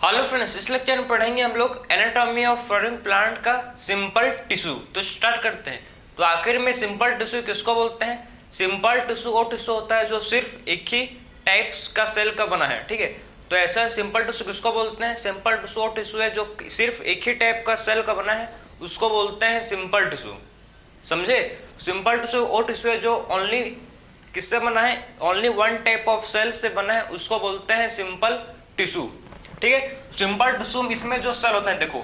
Hello friends, इस lecture में पढ़ेंगे हम लोग एनाटॉमी ऑफ फ्लोरिंग प्लांट का सिंपल टिश्यू। तो स्टार्ट करते हैं। तो आखिर में सिंपल टिश्यू किसको बोलते हैं? सिंपल टिश्यू वो टिश्यू होता है जो सिर्फ एक ही टाइप्स का सेल का बना है। ठीक है, तो ऐसा सिंपल टिश्यू किसको बोलते हैं? सिंपल टिश्यू वो टिश्यू है जो सिर्फ एक ही टाइप का सेल का बना है, उसको बोलते हैं सिंपल टिश्यू। समझे? सिंपल टिश्यू वो टिश्यू है जो ओनली किससे बना है? Only one type of cell से बना है, उसको बोलते हैं सिंपल टिश्यू। ठीक है, सिंपल टिश्यू इसमें जो सेल होते हैं, देखो,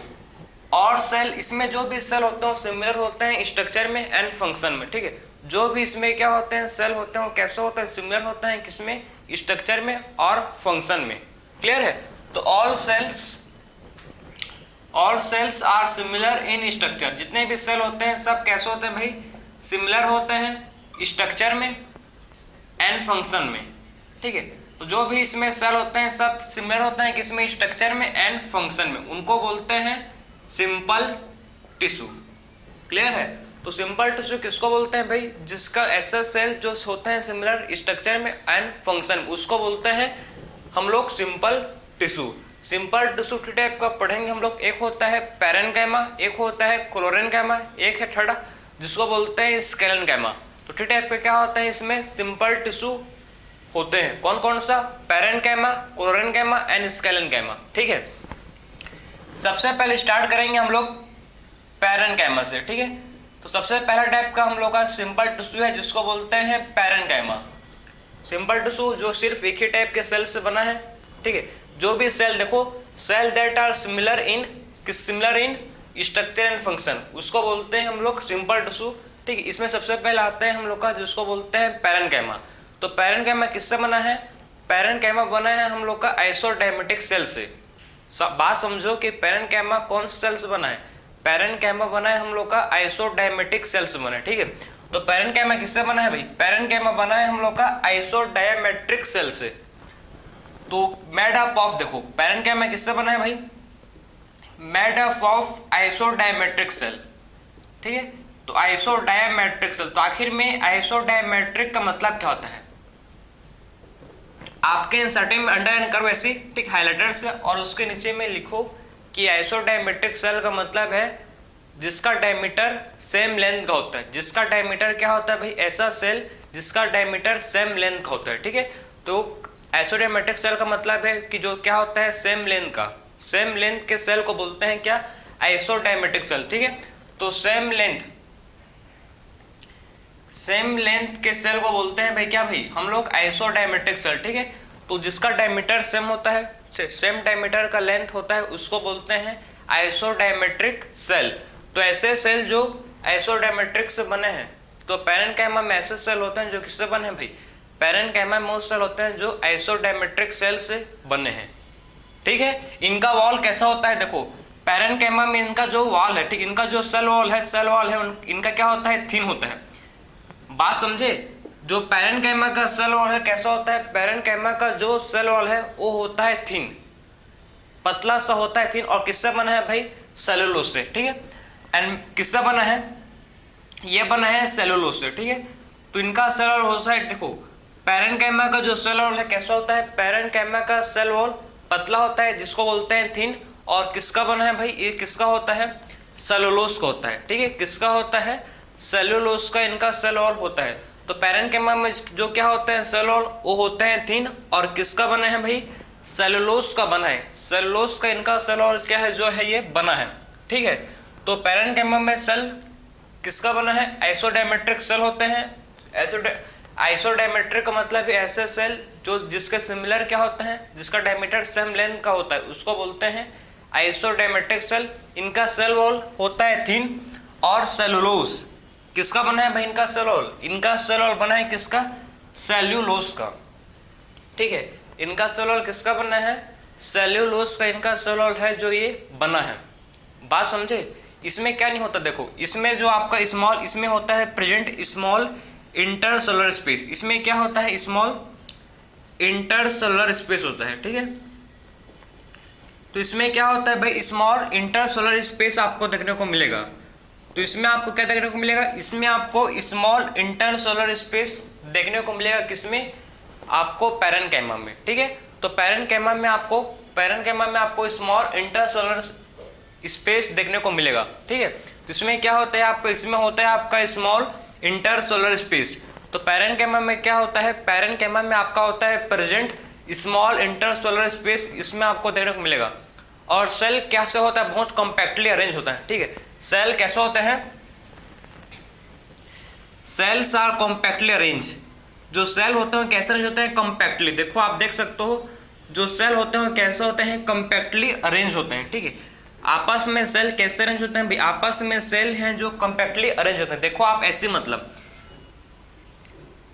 और सेल इसमें जो भी सेल होते हैं सिमिलर होते हैं स्ट्रक्चर में एंड फंक्शन में। ठीक है, जो भी इसमें क्या होते हैं सेल होते हैं वो कैसे होते हैं? सिमिलर होते हैं किसमें? स्ट्रक्चर में और फंक्शन में। क्लियर है? तो all cells are similar in structure. जितने भी सेल होते हैं सब कैसे होते हैं भाई? सिमिलर होते हैं स्ट्रक्चर में एंड फंक्शन में। ठीक है, तो जो भी इसमें सेल होते हैं सब सिमिलर होते हैं किसमें? स्ट्रक्चर में एंड फंक्शन में। उनको बोलते हैं सिंपल टिश्यू। क्लियर है? तो सिंपल टिश्यू किसको बोलते हैं भाई? जिसका ऐसा सेल जो होते हैं सिमिलर स्ट्रक्चर में एंड फंक्शन में, उसको बोलते हैं हम लोग simple tissue. Simple tissue three type का पढ़ेंगे हम लोग। एक होता है पैरेन्काइमा, एक होता है क्लोरेन्काइमा, एक है थर्ड जिसको बोलते हैं स्केलेन्काइमा। तो थ्री टाइप का क्या होता है इसमें? सिंपल टिश्यू होते हैं। कौन कौन सा? Parenchyma, chlorenchyma and sclerenchyma. ठीक है, सबसे पहले स्टार्ट करेंगे हम लोग पैरेन्काइमा से। ठीक है, तो सबसे पहला टाइप का हम लोग का सिंपल टिश्यू है जिसको बोलते हैं पैरेन्काइमा। सिंपल टिश्यू जो सिर्फ एक ही टाइप के सेल से बना है। ठीक है, जो भी सेल देखो, cell that are similar in structure and function, उसको बोलते हैं हम लोग सिंपल टिश्यू। ठीक है, इसमें सबसे पहले आता है हम लोग का जिसको बोलते हैं पैरेन्काइमा। तो पैरेन्काइमा किससे बना है? पैरेन्काइमा बना है हम लोग का आइसोडायमेटिक सेल से। बात समझो कि पैरेन्काइमा कौन से सेल से बना है? पैरेन्काइमा बना है हम लोग का आइसोडायमेटिक सेल से बना है। ठीक है, तो पैरेन्काइमा किससे बना है भाई? पैरेन्काइमा बना है हम लोग का आइसोडायमेट्रिक सेल से। तो मेड अप ऑफ, देखो पैरेन्काइमा किससे बना है भाई? Made up of isodiametric cell. ठीक है, तो आइसोडायमेट्रिक सेल। तो आखिर में आइसोडायमेट्रिक का मतलब क्या होता है? आपके इंसर्टिंग में अंडरलाइन करो ऐसी, ठीक, हाइलाइटर से, और उसके नीचे में लिखो कि आइसोडायमेट्रिक सेल का मतलब है जिसका डायमीटर सेम लेंथ का होता है। जिसका डायमीटर क्या होता है भाई? ऐसा सेल जिसका डायमीटर सेम लेंथ का होता है। ठीक है, तो आइसोडायमेट्रिक सेल का मतलब है कि जो क्या होता है सेम लेंथ का, सेम लेंथ के सेल को बोलते हैं क्या? Isodiametric cell. ठीक है, तो सेम लेंथ के सेल को बोलते हैं भाई क्या भाई? हम लोग आइसोडायमेट्रिक सेल। ठीक है, तो जिसका डायमीटर सेम होता है, सेम डायमीटर का लेंथ होता है, उसको बोलते हैं आइसोडायमेट्रिक सेल। तो ऐसे सेल जो आइसोडायमेट्रिक से बने हैं, तो पैरेन्काइमा में ऐसे सेल होते हैं जो किससे बने हैं भाई? पैरेन्काइमा में वो सेल होते हैं जो आइसोडायमेट्रिक सेल से बने हैं। ठीक है, इनका वॉल कैसा होता है? देखो, पैरेन्काइमा में इनका जो वॉल है, ठीक, इनका जो सेल वॉल है इनका क्या होता है? थिन होता है। बात समझे? जो पैरेन्काइमा का सेल वॉल है कैसा होता है? पैरेन्काइमा का जो सेल वॉल है वो होता है थिन, पतला सा होता है, थिन। और किससे बना है भाई? सेलुलोज से। ठीक है, एंड किससे बना है? ये बना है सेलुलोज से। ठीक है, तो इनका सेल वॉल होता है, देखो पैरेन्काइमा का जो सेल वॉल है कैसा होता है? पैरेन्काइमा का सेल वॉल पतला होता है जिसको बोलते हैं थिन। और किसका बना है भाई? ये किसका होता है? सेलुलोज का होता है। ठीक है, किसका होता है? सेलुलोज का इनका सेल वॉल होता है। तो पैरेन्काइमा में जो क्या होते हैं सेल वॉल, वो होते हैं थिन। और किसका बना है भाई? सेलुलोज का बना है। सेलुलोज का इनका सेल वॉल क्या है? जो है ये बना है। ठीक है, तो पैरेन्काइमा में सेल किसका बना है? आइसोडायमेट्रिक सेल होते हैं। आइसोडायमेट्रिक का मतलब है ऐसे सेल जो जिसके सिमिलर क्या होते हैं? जिसका डायमीटर सेम लेंथ का होता है, उसको बोलते हैं आइसोडायमेट्रिक सेल। इनका सेल वॉल होता है थिन। और सेलुलोज किसका बना है भाई? इनका सेल वॉल, इनका सेल वॉल बना है किसका? सेल्यूलोज का। ठीक है, इनका सेल वॉल किसका बना है? सेल्यूलोज का इनका सेल वॉल है जो ये बना है। बात समझे? इसमें क्या नहीं होता, देखो इसमें जो आपका स्मॉल, इसमें होता है प्रेजेंट स्मॉल इंटरसेलुलर स्पेस। इसमें क्या होता है? स्मॉल इंटरसेलुलर स्पेस होता है। ठीक है, तो इसमें क्या होता है भाई? स्मॉल इंटरसेलुलर स्पेस आपको देखने को मिलेगा। तो इसमें आपको क्या देखने को मिलेगा? इसमें आपको स्मॉल इंटरसेलुलर स्पेस देखने को मिलेगा। किसमें? आपको पैरेन्काइमा में। ठीक है, तो पैरेन्काइमा में आपको पैरेनकाइमा में आपको स्मॉल इंटरसेलुलर स्पेस देखने को मिलेगा, ठीक है। तो इसमें क्या होता है आपका, इसमें होता है आपका स्मॉल इंटरसेलुलर स्पेस। तो पैरेनकाइमा में क्या होता है, पैरेनकाइमा में आपका होता है प्रेजेंट स्मॉल इंटरसेलुलर स्पेस, इसमें आपको देखने को मिलेगा। और सेल कैसे होता है, बहुत कॉम्पैक्टली अरेंज होता है, ठीक है। सेल कैसे होते हैं, सेल्स आर कॉम्पैक्टली अरेंज। जो सेल होते हैं कैसे अरेंज होते हैं, कॉम्पैक्टली। देखो आप देख सकते हो जो सेल होते हैं कैसे होते हैं, कॉम्पैक्टली अरेंज होते हैं, ठीक है। आपस में सेल कैसे अरेंज होते हैं भाई, आपस में सेल हैं जो कॉम्पैक्टली अरेंज होते हैं। देखो आप ऐसे मतलब,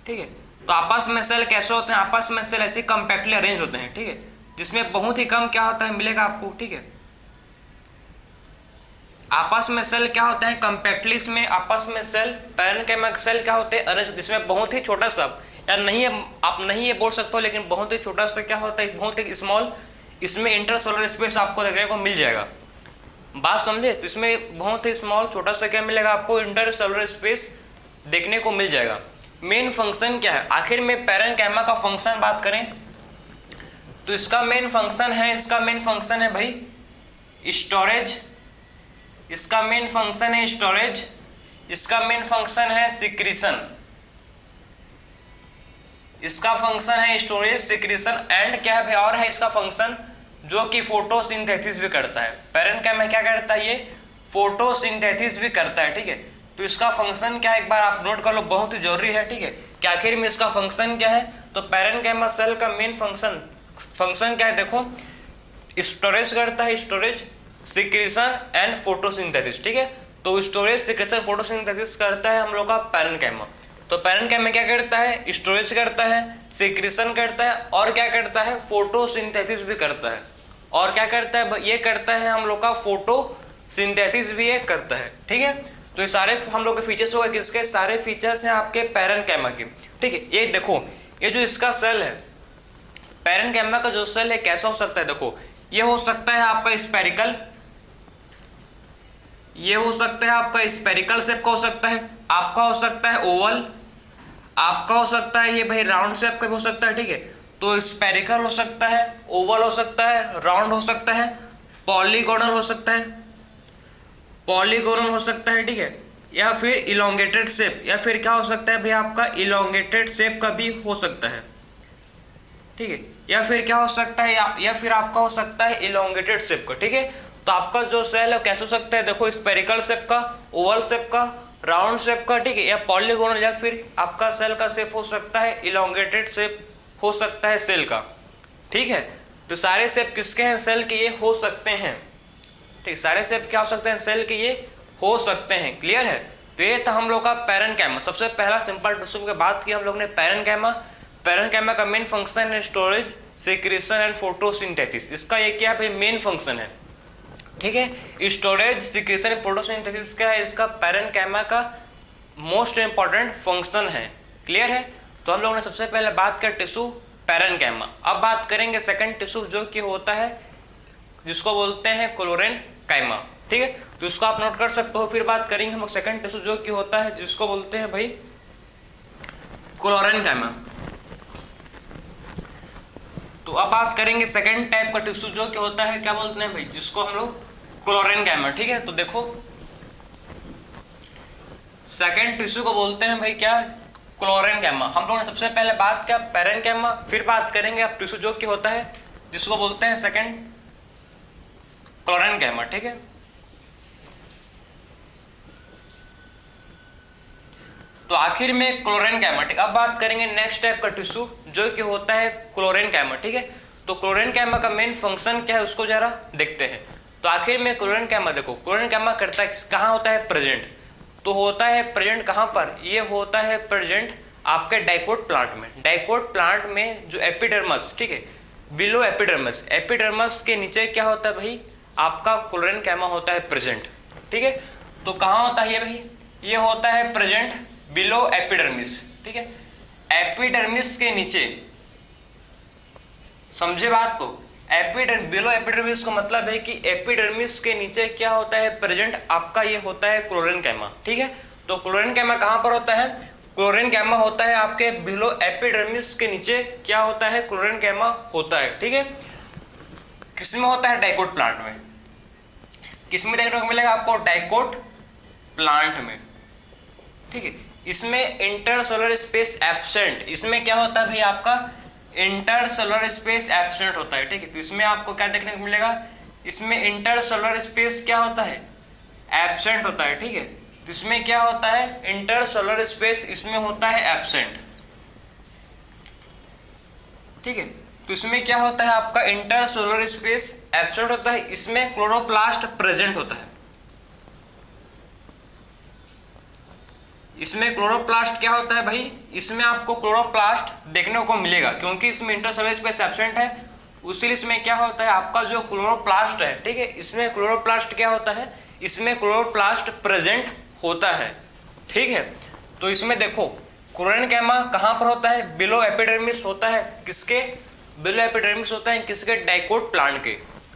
ठीक है। तो आपस में सेल कैसे होते हैं, आपस में सेल ऐसे कॉम्पैक्टली अरेंज होते हैं, ठीक है, जिसमें बहुत ही कम क्या होता है मिलेगा आपको, ठीक है। आपस में सेल क्या होते हैं कॉम्पैक्टली, इसमें आपस में सेल पैरेनकाइमा सेल क्या होते हैं अरेंज, जिसमें बहुत ही छोटा सा, या नहीं है आप नहीं ये बोल सकते हो, लेकिन बहुत ही छोटा सा क्या होता है, बहुत ही स्मॉल, इसमें इंटरसेलुलर स्पेस आपको देखने को मिल जाएगा। बात समझे, तो इसमें बहुत ही स्मॉल छोटा सा क्या मिलेगा आपको, इंटरसेलुलर स्पेस देखने को मिल जाएगा। मेन फंक्शन क्या है, आखिर में पैरेनकाइमा का फंक्शन बात करें तो इसका मेन फंक्शन है भाई स्टोरेज, इसका मेन फंक्शन है स्टोरेज, इसका मेन फंक्शन है सिक्रीशन, इसका फंक्शन है स्टोरेज सिक्रीशन एंड क्या है भाई, और है इसका फंक्शन जो कि फोटोसिंथेसिस भी करता है। पैरेनकाइमा क्या करता है, ये फोटोसिंथेसिस भी करता है, ठीक है। तो इसका फंक्शन क्या है एक बार आप नोट कर लो, बहुत ही जरूरी है, ठीक है, कि आखिर में इसका फंक्शन क्या है। तो पैरेनकाइमा सेल का मेन फंक्शन क्या है, देखो स्टोरेज करता है, स्टोरेज सिक्रीशन एंड फोटोसिंथेसिस, ठीक है। तो स्टोरेज सिक्रीशन फोटोसिंथेसिस करता है हम लोग का पैरेनकाइमा। तो पैरेनकाइमा क्या करता है, स्टोरेज करता है, सिक्रीशन करता है और क्या करता है, फोटोसिंथेसिस भी करता है। और क्या करता है, ये करता है हम लोग का फोटोसिंथेसिस भी ये करता है, ठीक है। तो ये सारे हम लोग के फीचर्स हो गए, किसके, सारे फीचर्स हैं आपके पैरेनकाइमा के, ठीक है। ये देखो ये जो इसका सेल है, पैरेनकाइमा का जो सेल है कैसा हो सकता है, देखो ये हो सकता है आपका स्पेरिकल, ये हो सकता है आपका स्पेरिकल शेप का हो सकता है, आपका हो सकता है ओवल, आपका हो सकता है ये भाई राउंड शेप का भी हो सकता है, ठीक है। तो स्पेरिकल हो सकता है, ओवल हो सकता है, राउंड हो सकता है, पॉलीगोनल हो सकता है, पॉलीगोनल हो सकता है, ठीक है, या फिर इलोंगेटेड शेप, या फिर क्या हो सकता है भाई आपका इलोंगेटेड शेप का भी हो सकता है, ठीक है, या फिर क्या हो सकता है, या फिर आपका हो सकता है इलोंगेटेड शेप का, ठीक है। तो आपका जो सेल है कैसे हो सकता है, देखो स्पेरिकल शेप का, ओवल शेप का, राउंड शेप का, ठीक है, या पॉलीगोनल, या फिर आपका सेल का शेप हो सकता है इलोंगेटेड शेप हो सकता है सेल का, ठीक है। तो सारे शेप किसके हैं, सेल के ये हो सकते हैं, ठीक, सारे शेप क्या हो सकते हैं, सेल के ये हो सकते हैं, क्लियर है। तो ये था हम लोग का पैरेनकाइमा। सबसे पहला सिंपल टूसम की बात की हम लोग ने पैरेनकाइमा। पैरेनकाइमा का मेन फंक्शन है स्टोरेज सिक्रीशन एंड फोटोसिंथेसिस, इसका ये क्या है मेन फंक्शन है, ठीक है। स्टोरेज सिक्रीशन एंड फोटोसिंथेसिस क्या है, इसका पैरेनकाइमा का मोस्ट इंपॉर्टेंट फंक्शन है, क्लियर है। तो हम लोगों ने सबसे पहले बात कर टिश्यू पैरेनकाइमा। अब बात करेंगे सेकंड टिश्यू जो कि होता है जिसको बोलते हैं क्लोरेनकाइमा, ठीक है। तो इसको आप नोट कर सकते हो। फिर बात करेंगे हम सेकंड टिश्यू जो कि होता है जिसको बोलते हैं भाई क्लोरेनकाइमा। तो अब बात करेंगे सेकंड टाइप का टिश्यू जो कि होता है क्या बोलते हैं भाई, जिसको हम लोग क्लोरेनकाइमा, ठीक है। तो देखो सेकंड टिश्यू को बोलते हैं भाई क्या, क्लोरेनकाइमा। हम लोगों ने सबसे पहले बात किया पैरेनकाइमा, फिर बात करेंगे अब टिश्यू जो कि होता है जिसको बोलते हैं सेकंड क्लोरेनकाइमा, ठीक है। तो आखिर में क्लोरेनकाइमा, ठीक। अब बात करेंगे नेक्स्ट टाइप का टिश्यू जो कि होता है क्लोरेनकाइमा, ठीक है। तो क्लोरेनकाइमा का मेन फंक्शन क्या है उसको जरा देखते हैं। तो आखिर में क्लोरेनकाइमा देखो, क्लोरेनकाइमा करता है कहाँ होता है, प्रेजेंट। तो होता है प्रेजेंट कहाँ पर, ये होता है प्रेजेंट आपके डाइकोट प्लांट में। डाइकोट प्लांट में जो एपिडर्मस, ठीक है, बिलो एपिडर्मस, एपिडर्मस के नीचे क्या होता है भाई आपका क्लोरेनकाइमा होता है प्रेजेंट, ठीक है। तो कहाँ होता है ये भाई, ये होता है प्रेजेंट बिलो एपिडर्मिस, ठीक है, एपिडर्मिस के नीचे, समझे बात को। बिलो एपिडर्मिस का मतलब है कि एपिडर्मिस के नीचे क्या होता है प्रेजेंट आपका ये होता है क्लोरेनकाइमा, ठीक है। तो क्लोरेनकाइमा कहाँ पर होता है, क्लोरेनकाइमा होता है आपके बिलो एपिडर्मिस के नीचे क्या होता है, क्लोरेनकाइमा होता है, ठीक है। किसमें होता है? डाइकोट प्लांट में। किसमें देखने को मिलेगा आपको? डाइकोट प्लांट में, ठीक है। इसमें इंटरसोलर स्पेस एब्सेंट, इसमें क्या होता है भाई आपका? इंटरसोलर स्पेस एब्सेंट होता है, ठीक है। तो इसमें आपको क्या देखने को मिलेगा? इसमें इंटरसोलर स्पेस क्या होता है? एब्सेंट होता है, ठीक है। तो इसमें क्या होता है? इंटरसोलर स्पेस इसमें होता है एब्सेंट, ठीक है। तो इसमें क्या होता है आपका? इंटरसोलर स्पेस एब्सेंट होता है। इसमें क्लोरोप्लास्ट प्रेजेंट होता है। इसमें क्लोरोप्लास्ट क्या होता है भाई? इसमें आपको क्लोरोप्लास्ट देखने को मिलेगा, क्योंकि इसमें इंटरसोलर स्पेस एब्सेंट है, उसी इसमें क्या होता है आपका जो क्लोरोप्लास्ट है, ठीक है। इसमें क्लोरोप्लास्ट क्या होता है? इसमें क्लोरोप्लास्ट प्रेजेंट होता है, ठीक है। तो इसमें देखो क्लोरेनकैमा कहाँ पर होता है? बिलो एपिडर्मिस होता है। किसके? बिलो एपिडर्मिस होता है किसके? डाइकोट प्लांट के,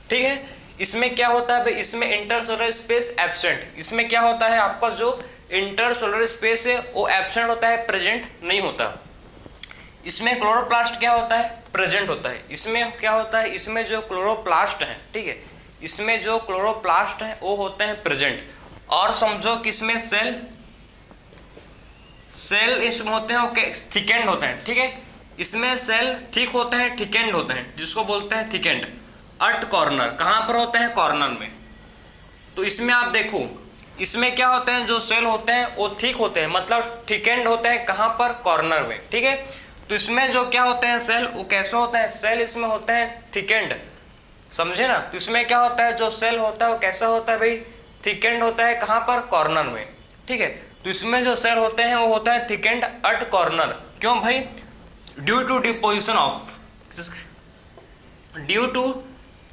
ठीक है। इसमें क्या होता है भाई? इसमें इंटरसोलर स्पेस एब्सेंट। इसमें क्या होता है आपका जो इंटरसोलर स्पेस है वो एब्सेंट होता है, प्रेजेंट नहीं होता। इसमें क्लोरोप्लास्ट क्या होता है? प्रेजेंट होता है। इसमें क्या होता है? इसमें जो क्लोरोप्लास्ट है, ठीक है, इसमें जो क्लोरोप्लास्ट है वो होते हैं प्रेजेंट। और समझो कि इसमें सेल इसमें होते हैं ओके, थिकेंड होते हैं, ठीक है। इसमें सेल थिक होते हैं, थिकेंड होते हैं, जिसको बोलते हैं थिकेंड अट कॉर्नर। कहाँ पर होते हैं? कॉर्नर में। तो इसमें आप देखो इसमें क्या होते हैं? जो सेल होते हैं वो थिक होते हैं, मतलब थिकेंड होते हैं। कहाँ पर? कॉर्नर में, ठीक है। तो इसमें जो क्या होते हैं सेल, वो कैसे होते हैं? सेल इसमें होते हैं थिकेंड, समझे ना। तो इसमें क्या होता है? जो सेल होता है वो कैसा होता है भाई? थिकेंड होता है। कहाँ पर? कॉर्नर में, ठीक है। तो इसमें जो सेल होते हैं वो होता है थिकेंड अट कॉर्नर। क्यों भाई? Due to deposition of, due to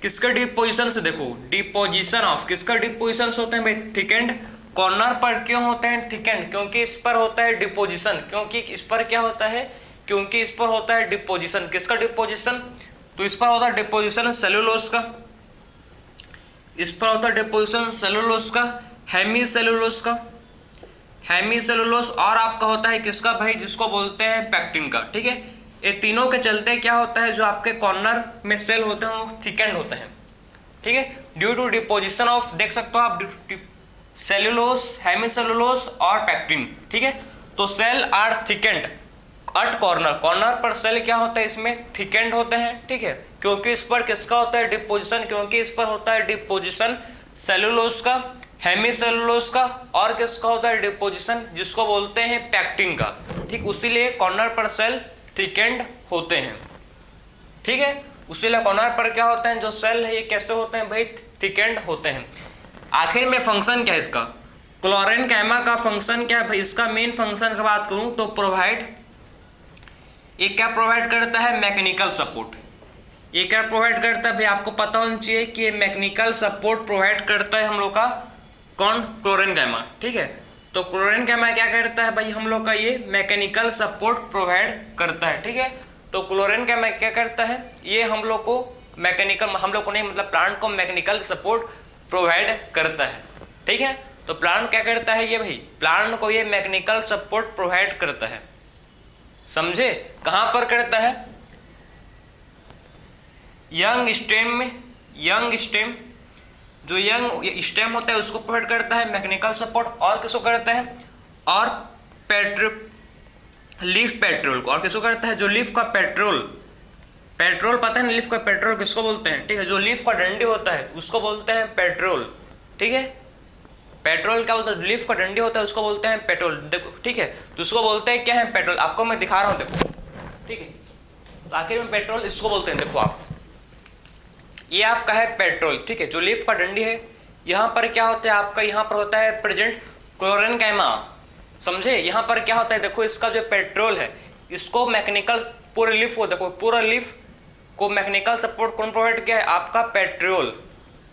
किसका डिपोजिशन से? देखो डिपोजिशन ऑफ, किसका डिपोजिशन होते हैं भाई? थिकेंड कॉर्नर पर। क्यों होते हैं थिकेंड? क्योंकि इस पर होता है डिपोजिशन। क्योंकि इस पर क्या होता है? क्योंकि इस पर होता है डिपोजिशन। किसका डिपोजिशन? तो इस पर होता है डिपोजिशन सेलुलोज का, इस पर होता है डिपोजिशन सेलुलोज का, हेमी सेलुलोज का, हेमी सेलुलोज, और आपका होता है किसका भाई? जिसको बोलते हैं पैक्टिन का, ठीक है। ये तीनों के चलते क्या होता है? जो आपके कॉर्नर में सेल होते हैं वो थिकेंड होते हैं, ठीक है। ड्यू टू डिपोजिशन ऑफ, देख सकते हो आप, सेलुलोज, हेमी सेलुलोज और पैक्टिन, ठीक है। तो cell are thickened at corner, corner पर सेल क्या होता है? इसमें थिकेंड होते हैं, ठीक है। क्योंकि इस पर किसका होता है? डिपोजिशन। क्योंकि इस पर होता है डिपोजिशन सेलुलोज का, हेमी सेलुलोज का, और किसका होता है डिपोजिशन? जिसको बोलते हैं पैक्टिन का, ठीक। उसीलिए कॉर्नर पर सेल थिकेंड होते हैं, ठीक है। उसीलिए कॉर्नर पर क्या होते हैं? जो सेल है ये कैसे होते हैं भाई? थिकेंड होते हैं। आखिर में फंक्शन क्या है इसका? क्लोरेनकैमा का फंक्शन क्या है भाई? इसका मेन फंक्शन की बात करूं तो प्रोवाइड, ये क्या प्रोवाइड करता है? Mechanical support. ये क्या प्रोवाइड करता है भाई? आपको पता होना चाहिए कि ये मैकेनिकल सपोर्ट प्रोवाइड करता है हम लोग का कौन? क्लोरेनकैमा, ठीक है। तो क्लोरेनकैमा क्या करता है भाई? हम लोग का ये मैकेनिकल सपोर्ट प्रोवाइड करता है, ठीक है। तो क्लोरेनकैमा क्या करता है? ये हम लोग को मैकेनिकल, हम लोग को नहीं मतलब प्लांट को मैकेनिकल सपोर्ट प्रोवाइड करता है, ठीक है। तो प्लांट क्या करता है ये भाई? प्लांट को ये मैकेनिकल सपोर्ट प्रोवाइड करता है, समझे। कहां पर करता है? यंग स्टेम में, यंग स्टेम, जो यंग स्टेम होता है उसको प्रोवाइड करता है मैकेनिकल सपोर्ट। और किसको करता है? और लीफ पेट्रोल को। और किसको करता है? जो लीफ का पेट्रोल, पेट्रोल पता है ना लीफ का पेट्रोल किसको बोलते हैं, ठीक है। जो लीफ का डंडी होता है उसको बोलते हैं पेट्रोल, ठीक है। पेट्रोल क्या बोलते हैं? लीफ का डंडी होता है उसको बोलते हैं पेट्रोल, देखो, ठीक है। तो उसको बोलते हैं क्या है? पेट्रोल। आपको मैं दिखा रहा हूँ, देखो, ठीक है। तो आखिर में पेट्रोल इसको बोलते हैं, देखो आप, ये आपका है पेट्रोल, ठीक है। जो लीफ का डंडी है, यहाँ पर क्या होता है आपका? यहाँ पर होता है प्रेजेंट क्लोरेनकैमा, समझे। यहाँ पर क्या होता है? देखो इसका जो पेट्रोल है इसको मैकेनिकल, पूरे लीफ को देखो, पूरा लीफ को मैकेनिकल सपोर्ट कौन प्रोवाइड किया है? आपका पेट्रोल।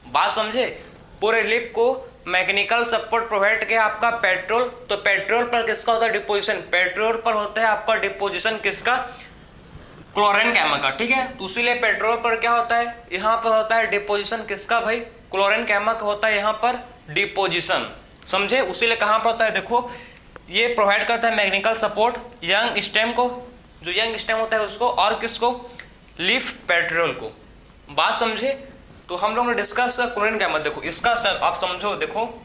बात समझे। पूरे लीफ को मैकेनिकल सपोर्ट प्रोवाइड किया आपका पेट्रोल। तो पेट्रोल पर किसका होता है? डिपोजिशन। पेट्रोल पर होता है आपका डिपोजिशन किसका? क्लोरेनकैमा का, ठीक है। तो इसीलिए पेट्रोल पर क्या होता है? यहाँ पर होता है डिपोजिशन किसका भाई? क्लोरेनकैमा का होता है यहाँ पर डिपोजिशन, समझे। उसीलिए कहाँ पर होता है? देखो ये प्रोवाइड करता है मैकेनिकल सपोर्ट यंग स्टेम को, जो यंग स्टेम होता है उसको, और किसको? लीफ पेट्रोल को। बात समझे। तो तो हम लोग ने डिस्कस क्लोरीन गैमा। देखो इसका सेल आप समझो, देखो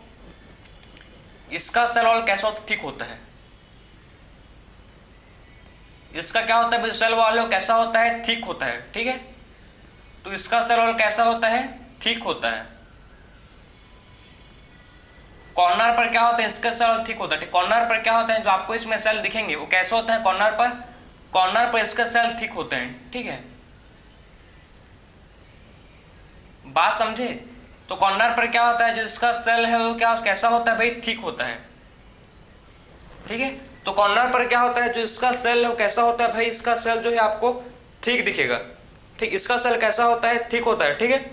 इसका सेल वॉल कैसा होता, ठीक होता है। इसका क्या होता है, सेल वॉल कैसा होता है, ठीक होता है, ठीक है। तो इसका सेल वॉल कैसा होता है, ठीक होता है। कॉर्नर पर क्या होता है, इसका सेल ठीक होता है। कॉर्नर पर क्या होता है, जो आपको इसमें सेल दिखेंगे वो कैसे होते हैं, कॉर्नर पर इसका सेल ठीक होते हैं, ठीक है। बात समझे? तो कॉर्नर पर क्या होता है, जो इसका सेल है वो क्या कैसा होता है भाई, ठीक होता है, ठीक है। तो कॉर्नर पर क्या होता है, जो इसका सेल है वो कैसा होता है भाई, इसका सेल जो है आपको ठीक दिखेगा, ठीक। इसका सेल कैसा होता है, ठीक होता है, ठीक है।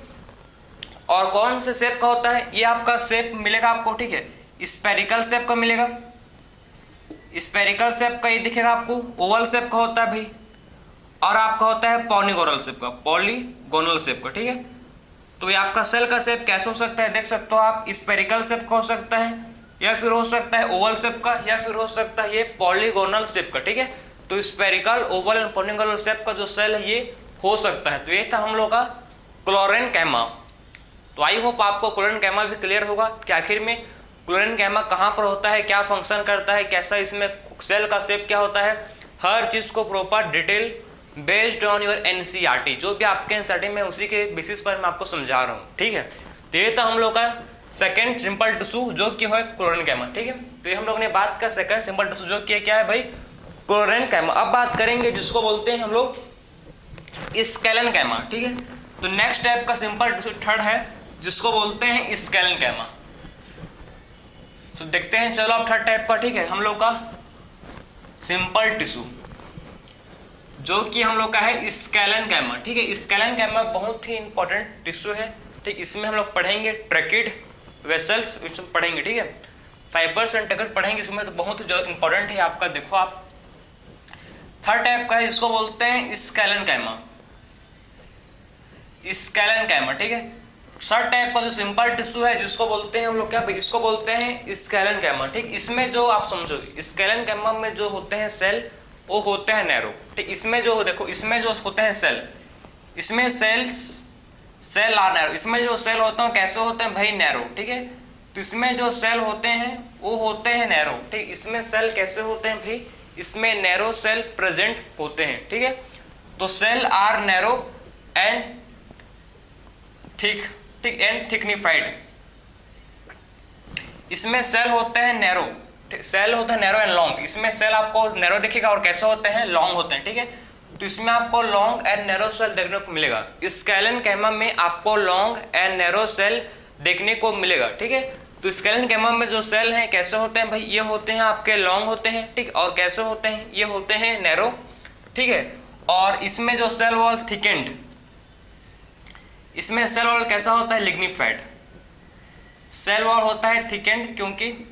और कौन से शेप का होता है, ये आपका शेप मिलेगा आपको, ठीक है। स्पेरिकल शेप का मिलेगा, स्पेरिकल शेप का ये दिखेगा आपको। ओवल शेप का होता है भाई, और आपका होता है पॉलीगोनल शेप का, पॉलीगोनल शेप का, ठीक है। तो ये आपका सेल का शेप कैसे हो सकता है, देख सकते हो आप, स्पेरिकल शेप का हो सकता है, या फिर हो सकता है ओवल शेप का, या फिर हो सकता है ये पॉलीगोनल शेप का, ठीक है। तो spherical, Oval and polygonal shape का जो सेल है ये हो सकता है। तो ये था हम लोग का क्लोरीन गैमा। तो आई होप आपको क्लोरीन गैमा भी क्लियर होगा कि आखिर में क्लोरीन गैमा कहाँ पर होता है, क्या फंक्शन करता है, कैसा इसमें सेल का शेप क्या होता है, हर चीज़ को proper detail based on your NCERT, जो भी आपके एनसीईआरटी में उसी के बेसिस पर मैं आपको समझा रहा हूँ, ठीक है। तो ये था हम लोग का सेकेंड सिंपल टिश्यू जो कि है क्लोरीन गैमा, ठीक है। तो ये हम लोग ने बात का सेकेंड सिंपल टिश्यू जो कि क्या है भाई, क्लोरीन गैमा। अब बात करेंगे जिसको बोलते हैं हम लोग स्केलन गैमा, ठीक है। तो नेक्स्ट टाइप का सिंपल टिश्यू थर्ड है जिसको बोलते हैं स्केलन गैमा। तो देखते हैं चलो अब थर्ड टाइप का, ठीक है, हम लोग का सिंपल टिश्यू जो कि हम लोग का है स्केलन गैमा, ठीक है। स्केलन गैमा बहुत ही इंपॉर्टेंट टिश्यू है, ठीक। इसमें हम लोग पढ़ेंगे ट्रैकिड वेसल्स, इसमें पढ़ेंगे, ठीक है। फाइबर्स एंड ट्रैकिड पढ़ेंगे इसमें, तो बहुत ही इंपॉर्टेंट है आपका। देखो आप थर्ड टाइप का है, इसको बोलते हैं स्केलन गैमा, स्केलन गैमा, ठीक है। थर्ड टाइप का जो सिंपल टिश्यू है जिसको बोलते हैं हम लोग क्या भाई, इसको बोलते हैं स्केलन गैमा, ठीक। इसमें जो आप समझो स्केलन गैमा में जो होते हैं सेल वो होते हैं नैरो, ठीक। इसमें जो देखो, इसमें जो होते हैं सेल, इसमें सेल आर नैरो, इसमें जो सेल होते हैं कैसे होते हैं भाई, नैरो, ठीक है। तो इसमें जो सेल होते हैं वो होते हैं नैरो, ठीक। इसमें सेल कैसे होते हैं भाई, इसमें नैरो सेल प्रेजेंट होते हैं, ठीक है। तो cell are narrow and thick and thickenified. इसमें सेल होते हैं नैरो, सेल होता है नैरो एंड लॉन्ग। इसमें सेल आपको नैरो दिखेगा और कैसे होते हैं, लॉन्ग होते हैं, ठीक है। तो इसमें आपको लॉन्ग एंड नैरो सेल देखने को मिलेगा। स्केलन गैमा में आपको लॉन्ग एंड नैरो सेल देखने को मिलेगा, ठीक है। तो स्केलन गैमा में जो सेल हैं कैसे होते हैं भाई, ये होते हैं आपके लॉन्ग होते हैं, ठीक। और कैसे होते हैं, ये होते हैं नैरो, ठीक है। और इसमें जो सेल वॉल थिकेंड, इसमें सेल वॉल कैसा होता है, लिग्निफाइड। सेल वॉल होता है थिकेंड क्योंकि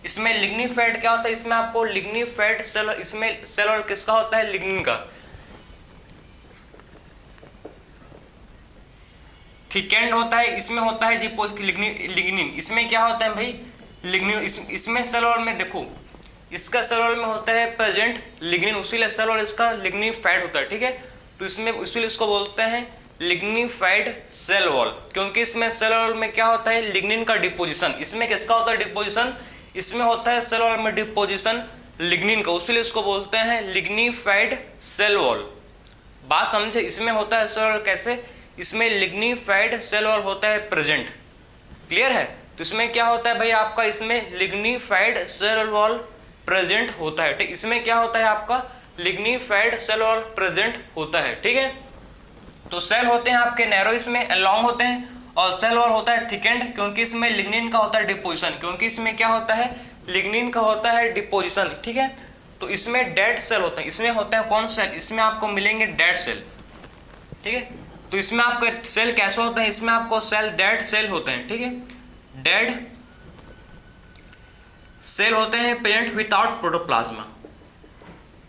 इसमें लिग्निफाइड क्या होता है, इसमें आपको लिग्निफाइड सेल, इसमें सेल वॉल किसका होता है, लिग्निन का। थिकेंड होता है, इसमें होता है लिग्निन। इसमें क्या होता है भाई, लिग्निन। इसमें सेल वॉल में देखो, इसका सेल वॉल में होता है प्रेजेंट लिग्निन, उसीलिए सेल वॉल इसका लिग्निफाइड होता है, ठीक है। तो इसमें इसीलिए इसको बोलते हैं लिग्निफाइड सेल वॉल, क्योंकि इसमें सेल वॉल में क्या होता है, लिग्निन का डिपोजिशन। इसमें किसका होता है डिपोजिशन, इसमें होता है सेल वॉल में डिपोजिशन लिग्निन का, उसीलिए इसको बोलते हैं लिग्निफाइड सेल वॉल। बात समझे, इसमें होता है सेल वॉल कैसे, इसमें लिग्निफाइड सेल वॉल होता है प्रेजेंट, क्लियर है। तो इसमें क्या होता है भाई आपका, इसमें लिग्निफाइड सेल वॉल प्रेजेंट होता है, ठीक। इसमें क्या होता है आपका, लिग्निफाइड सेल वॉल प्रेजेंट होता है, ठीक है। तो सेल होते हैं आपके नैरो, इसमें लॉन्ग होते हैं, और सेल वॉल होता है थिकेंड क्योंकि इसमें लिग्निन का होता है डिपोजिशन, क्योंकि इसमें क्या होता है, लिग्निन का होता है डिपोजिशन, ठीक है। तो इसमें डेड सेल होते हैं, इसमें होता है कौन सेल, इसमें आपको मिलेंगे डेड सेल, ठीक है। तो इसमें आपका सेल कैसे होता है, इसमें आपको सेल डेड सेल होते हैं, ठीक है। डेड सेल होते हैं प्रेजेंट विदाउट प्रोटोप्लाज्मा,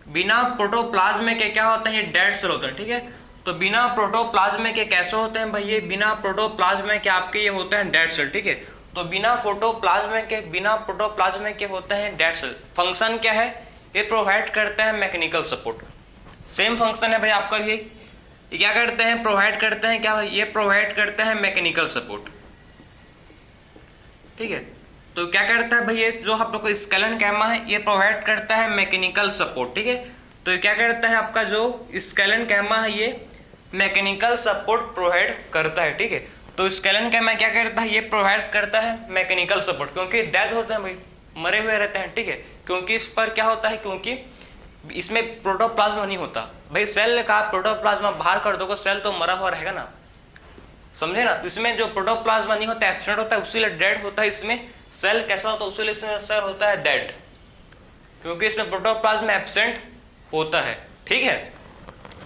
बिना प्रोटोप्लाज्म के क्या होते हैं, डेड सेल होते हैं, ठीक है। तो बिना प्रोटोप्लाज्म के कैसे होते हैं भाई, ये बिना प्रोटोप्लाज्म के आपके ये होते हैं डेड सेल, ठीक है। तो बिना प्रोटोप्लाज्म के होते हैं डेड सेल। फंक्शन क्या है, ये प्रोवाइड करता है मैकेनिकल सपोर्ट, सेम फंक्शन है भाई आपका ये ये क्या करते हैं, प्रोवाइड करते हैं क्या भाई, ये प्रोवाइड करते हैं मैकेनिकल सपोर्ट। ठीक है, तो क्या करता है भाई, ये जो आप लोग का स्केलन कैमा है ये प्रोवाइड करता है मैकेनिकल सपोर्ट। ठीक है, तो ये क्या करता है, आपका जो स्केलन कैमा है ये मैकेनिकल सपोर्ट प्रोवाइड करता है। ठीक है, तो स्केलन कैमा क्या करता है, ये प्रोवाइड करता है मैकेनिकल सपोर्ट, क्योंकि डेड होते हैं भाई, मरे हुए रहते हैं। ठीक है, क्योंकि इस पर क्या होता है, क्योंकि इसमें प्रोटोप्लाज्मा नहीं होता भाई, सेल ने कहा प्रोटोप्लाज्मा बाहर कर दोगे, सेल तो मरा हुआ रहेगा ना, समझे ना। तो इसमें जो प्रोटोप्लाज्मा नहीं होता, एब्सेंट होता है, उसीलिए डेड होता है। इसमें सेल कैसा होता है, उसीलिए इसमें सेल होता है डेड, क्योंकि इसमें प्रोटोप्लाज्मा एब्सेंट होता है। ठीक है,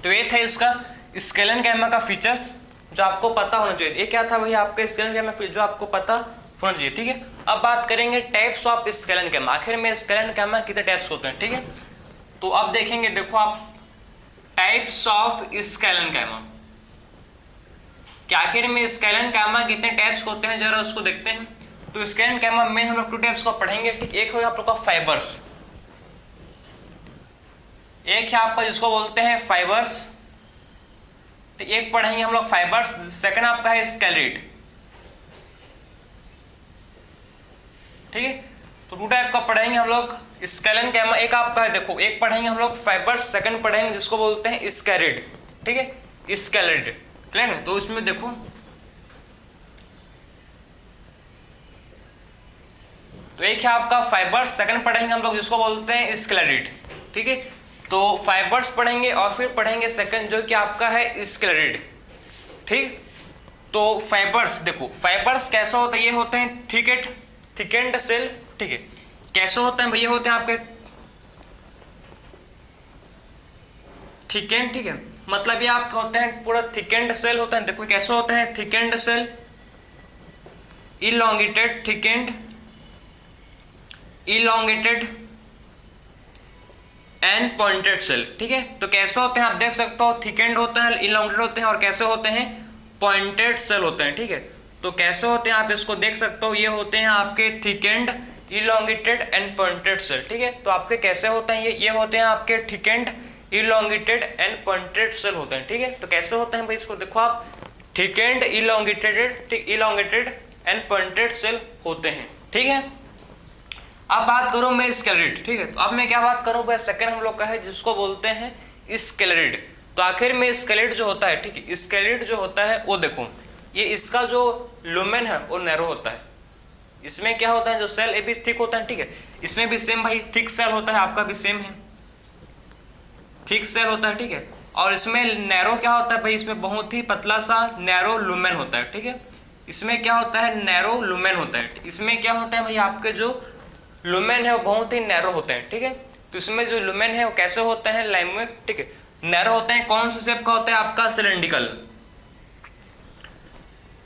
तो ये था इसका स्केलन कैमा का फीचर्स जो आपको पता होना चाहिए। ये क्या था भाई आपका स्केलन कैमा जो आपको पता होना चाहिए। ठीक है, अब बात करेंगे टाइप्स ऑफ स्केलन कैमा। आखिर में स्केलन कैमा कितने टाइप्स होते हैं। ठीक है, तो अब देखेंगे, देखो आप टाइप्स ऑफ स्केलन कैमा, कि आखिर में स्केलन कैमा कितने टाइप्स होते हैं, जरा उसको देखते हैं। तो स्केलन कैमा में हम लोग 2 टाइप्स को पढ़ेंगे। ठीक, एक होगा आप लोग का फाइबर्स, एक है आपका जिसको बोलते हैं फाइबर्स, एक पढ़ेंगे हम लोग फाइबर्स। सेकंड आपका है स्केलेट। ठीक है, तो 2 टाइप का पढ़ेंगे हम लोग स्केलन कैमा। एक आपका है, देखो एक पढ़ेंगे हम लोग फाइबर्स, सेकंड पढ़ेंगे जिसको बोलते हैं स्केलेट। ठीक है, स्केलेट, क्लियर है। तो इसमें देखो तो एक है आपका फाइबर्स, सेकंड पढ़ेंगे हम लोग जिसको बोलते हैं स्केलेट। ठीक है, तो फाइबर्स पढ़ेंगे और फिर पढ़ेंगे सेकंड जो कि आपका है स्केलेट। ठीक, तो फाइबर्स देखो, फाइबर्स कैसा होता है, ये होते हैं थिकेंड सेल। ठीक है, कैसे होते हैं भैया, होते हैं आपके थिकेंड। ठीक है, मतलब ये आपके होते हैं पूरा थिकेंड सेल होते हैं। देखो कैसे होते हैं, thickened cell, elongated, thickened, elongated and pointed cell. ठीक है, तो कैसे होते हैं आप देख सकते हो, थिकेंड होते हैं, इलॉन्गेटेड होते हैं, और कैसे होते हैं, पॉइंटेड सेल होते हैं। ठीक है, तो कैसे होते हैं आप इसको देख सकते हो, ये होते हैं आपके thickened, elongated and pointed cell. ठीक है, तो आपके कैसे होते हैं, ये होते हैं आपके thickened, elongated and pointed cell होते हैं। ठीक है, तो कैसे होते हैं भाई, इसको देखो आप, thickened, elongated and pointed cell होते हैं। ठीक है, अब बात करूं मैं स्केलेट। ठीक है, तो अब मैं क्या बात करूं भाई, सेकंड हम लोग का है जिसको बोलते हैं स्केलेट। तो आखिर में स्केलेट जो होता है, ठीक है, स्केलेट जो होता है वो देखो, ये इसका जो लुमेन है वो नैरो होता है। इसमें क्या होता है, जो सेल ये भी थिक होता है। ठीक है, इसमें भी सेम भाई थिक सेल होता है, आपका भी सेम है, थिक सेल होता है। ठीक है, और इसमें नैरो क्या होता है भाई, इसमें बहुत ही पतला सा नैरो लुमेन होता है। ठीक है, इसमें क्या होता है, नैरो लुमेन होता है। इसमें क्या होता है भाई, आपके जो लुमेन है वो बहुत ही नैरो होते हैं। ठीक है, तो इसमें जो लुमेन है वो कैसे होते हैं, लाइम, ठीक है, नैरो होते हैं। कौन से शेप का होता है, आपका सिलेंड्रिकल।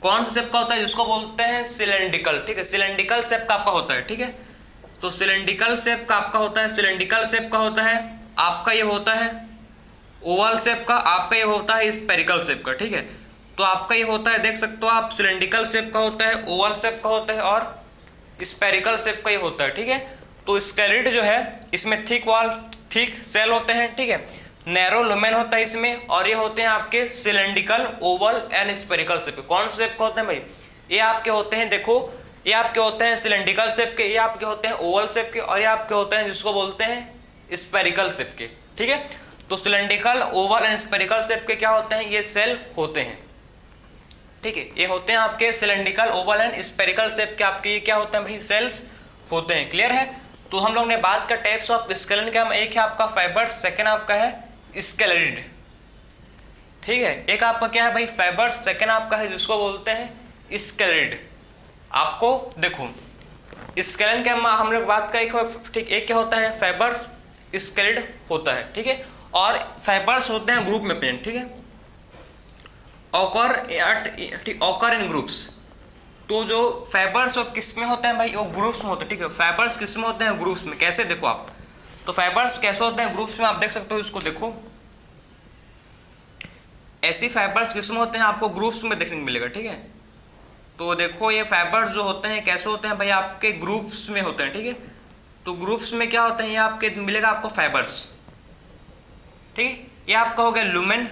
कौन सा शेप का होता है, जिसको बोलते हैं सिलेंड्रिकल। ठीक है, सिलेंड्रिकल शेप का आपका होता है। ठीक है, तो सिलेंड्रिकल शेप का आपका होता है, सिलेंड्रिकल शेप का होता है आपका, ये होता है ओवल शेप का, आपका ये होता है स्पेरिकल शेप का। ठीक है, तो आपका ये होता है, देख सकते हो आप, सिलेंड्रिकल शेप का होता है, ओवल शेप का होता है और स्पेरिकल शेप का ये होता है। ठीक है, तो स्केलेट जो है इसमें थिक सेल होते हैं। ठीक है, नैरो लुमेन होता है इसमें, और ये होते हैं आपके cylindrical, Oval and spherical shape. कौन से शेप का होते हैं भाई, ये आपके होते हैं, देखो ये आपके होते हैं सिलेंड्रिकल शेप के, ये आपके होते हैं ओवल शेप के, और ये आपके होते हैं जिसको बोलते हैं स्पेरिकल शेप के। ठीक है, तो cylindrical, Oval and spherical shape के क्या होते हैं, ये सेल होते हैं। ठीक है, ये होते हैं आपके cylindrical, Oval and spherical shape के, आपके ये क्या होते हैं भाई, सेल्स होते हैं। क्लियर है, तो हम लोग ने बात कर टाइप्स ऑफ स्केलन क्या, एक है आपका फाइबर्स, सेकंड आपका है स्केलेट। ठीक है, एक आपका क्या है भाई, फाइबर्स, सेकंड आपका है जिसको बोलते हैं स्केलेट। आपको देखो स्केलन क्या हम लोग बात करें, ठीक, एक क्या होता है, फाइबर्स, स्केलेट होता है। ठीक है, और फाइबर्स होते हैं ग्रुप में प्रेजेंट। ठीक है, ऑकर इन ग्रुप्स। तो जो फाइबर्स और किस में होते हैं भाई, वो ग्रुप्स में होते हैं। ठीक है, फाइबर्स किस में होते हैं, ग्रुप्स में। कैसे देखो आप, तो फाइबर्स कैसे होते हैं ग्रुप्स में, आप देख सकते हो इसको, देखो ऐसी फाइबर्स किस में होते हैं, आपको ग्रुप्स में देखने को मिलेगा। ठीक है, तो देखो ये फाइबर्स जो होते हैं कैसे होते हैं भाई, आपके ग्रुप्स में होते हैं। ठीक है, तो ग्रुप्स में क्या होते हैं, ये आपके मिलेगा आपको फाइबर्स। ठीक है, ये आपका हो गया लुमेन,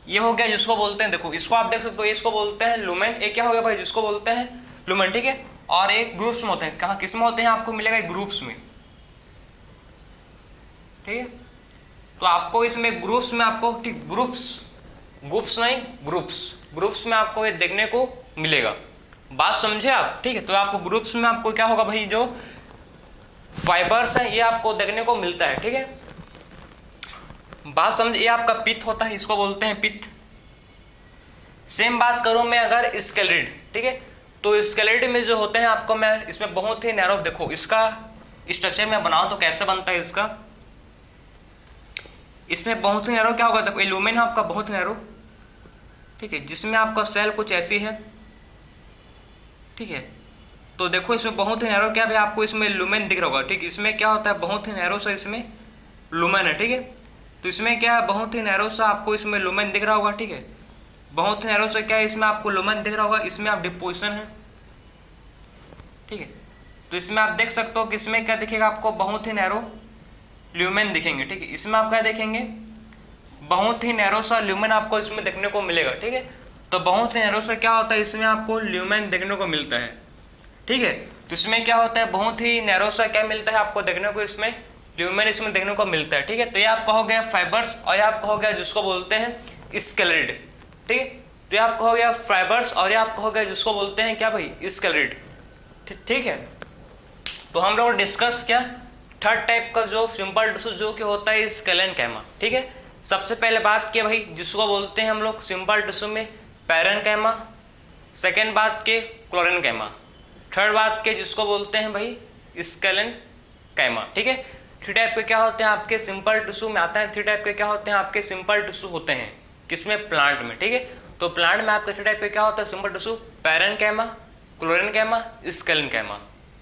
ये हो गया जिसको बोलते हैं, देखो इसको आप देख सकते हो, इसको बोलते हैं लुमेन। ये क्या हो गया भाई, जिसको बोलते हैं लुमेन, ठीक है। और एक ग्रुप्स में होते हैं, कहाँ किस में होते हैं, आपको मिलेगा ग्रुप्स में, ठीक है। तो आपको इसमें ग्रुप्स में आपको, ठीक, ग्रुप्स नहीं, ग्रुप्स में आपको ये देखने को मिलेगा। बात समझे आप, ठीक है। तो आपको ग्रुप्स में आपको क्या होगा भाई, जो फाइबर्स है ये आपको देखने को मिलता है, ठीक है। बात समझ, ये आपका पित्त होता है, इसको बोलते हैं पित्त। सेम बात करूं मैं अगर स्केलेटन, ठीक है, तो स्केलेटन में जो होते हैं आपको मैं इसमें बहुत ही नैरो, देखो इसका स्ट्रक्चर मैं बनाऊं तो कैसे बनता है इसका, इसमें बहुत ही नैरो क्या होगा, देखो लुमेन है आपका बहुत नैरो, ठीक है, जिसमें आपका सेल कुछ ऐसी है, ठीक है। तो देखो इसमें बहुत ही नैरो क्या भाई, आपको इसमें लुमेन दिख रहा होगा, ठीक। इसमें क्या होता है, बहुत ही नैरो सा इसमें लुमेन है, ठीक है। तो इसमें क्या है, बहुत ही नैरो सा आपको इसमें लुमेन दिख रहा होगा, ठीक है। बहुत ही नैरो सा क्या है, इसमें आपको लुमेन दिख रहा होगा, इसमें आप डिपोजिशन है, ठीक है। तो इसमें आप देख सकते हो कि इसमें क्या दिखेगा आपको, बहुत ही नैरो ल्यूमेन दिखेंगे, ठीक है। इसमें आप क्या देखेंगे, बहुत ही नैरो सा ल्यूमेन आपको इसमें देखने को मिलेगा, ठीक है। तो बहुत ही नैरो सा क्या होता है, इसमें आपको ल्यूमेन देखने को मिलता है, ठीक है। तो इसमें क्या होता है, बहुत ही नैरो सा क्या मिलता है आपको देखने को, इसमें ल्यूमेन इसमें देखने को मिलता है, ठीक है। तो ये आपका हो गया फाइबर्स, और ये आपका हो गया जिसको बोलते हैं स्केलेटन, ठीक है। तो ये आपका हो गया फाइबर्स, और ये आपका हो गया जिसको बोलते हैं क्या भाई, स्केलेटन, ठीक है। तो हम लोग डिस्कस किया थर्ड टाइप का जो सिंपल टिश्यू जो कि होता है स्केलेनकाइमा, ठीक है। सबसे पहले बात किया भाई जिसको बोलते हैं हम लोग सिंपल टिश्यू में पैरेन्काइमा, सेकेंड बात के क्लोरेन्काइमा, थर्ड बात के जिसको बोलते हैं भाई स्केलेनकाइमा, ठीक है। थ्री टाइप के क्या होते हैं आपके सिंपल टिश्यू में आता है, थ्री टाइप के क्या होते हैं आपके सिंपल टिश्यू होते हैं किसमें, प्लांट में, ठीक है। तो प्लांट में आपके थ्री टाइप के क्या होता है simple tissue, parenchyma, chlorenchyma, sclerenchyma,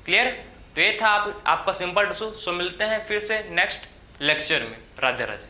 clear. तो ये था आपका सिंपल टिश्यू। सो मिलते हैं फिर से नेक्स्ट लेक्चर में। राधे राधे।